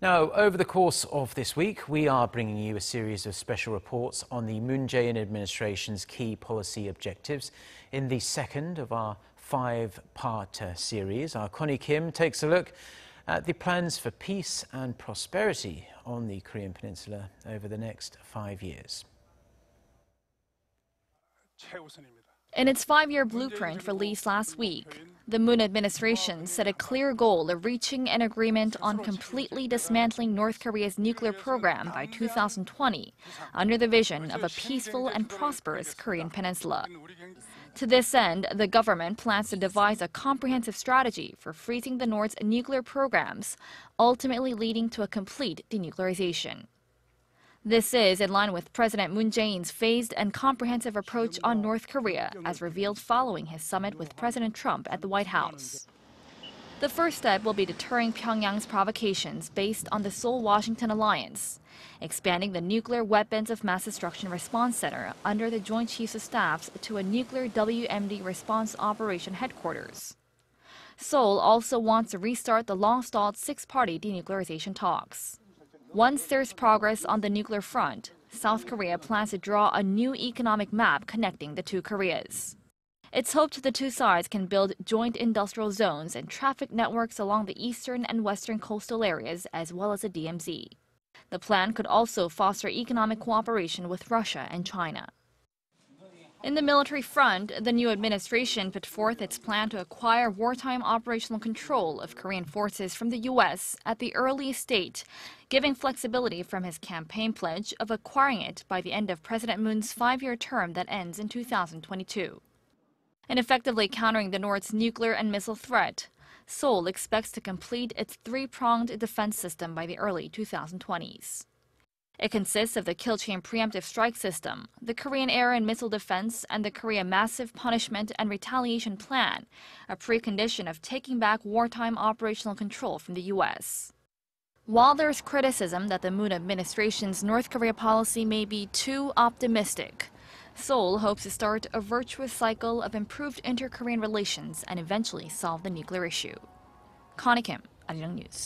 Now, over the course of this week, we are bringing you a series of special reports on the Moon Jae-in administration's key policy objectives in the second of our five-part series. Our Connie Kim takes a look at the plans for peace and prosperity on the Korean Peninsula over the next 5 years. In its 5-year blueprint released last week, the Moon administration set a clear goal of reaching an agreement on completely dismantling North Korea's nuclear program by 2020, under the vision of a peaceful and prosperous Korean Peninsula. To this end, the government plans to devise a comprehensive strategy for freezing the North's nuclear programs, ultimately leading to a complete denuclearization. This is in line with President Moon Jae-in's phased and comprehensive approach on North Korea, as revealed following his summit with President Trump at the White House. The first step will be deterring Pyongyang's provocations based on the Seoul-Washington alliance, expanding the Nuclear Weapons of Mass Destruction Response Center under the Joint Chiefs of Staffs to a nuclear WMD response operation headquarters. Seoul also wants to restart the long-stalled six-party denuclearization talks. Once there's progress on the nuclear front, South Korea plans to draw a new economic map connecting the two Koreas. It's hoped the two sides can build joint industrial zones and traffic networks along the eastern and western coastal areas, as well as the DMZ. The plan could also foster economic cooperation with Russia and China. In the military front, the new administration put forth its plan to acquire wartime operational control of Korean forces from the U.S. at the earliest stage, giving flexibility from his campaign pledge of acquiring it by the end of President Moon's 5-year term that ends in 2022. In effectively countering the North's nuclear and missile threat, Seoul expects to complete its three-pronged defense system by the early 2020s. It consists of the Kill Chain Preemptive Strike System, the Korean Air and Missile Defense, and the Korea Massive Punishment and Retaliation Plan, a precondition of taking back wartime operational control from the U.S. While there's criticism that the Moon administration's North Korea policy may be too optimistic, Seoul hopes to start a virtuous cycle of improved inter-Korean relations and eventually solve the nuclear issue. Connie Kim, Arirang News.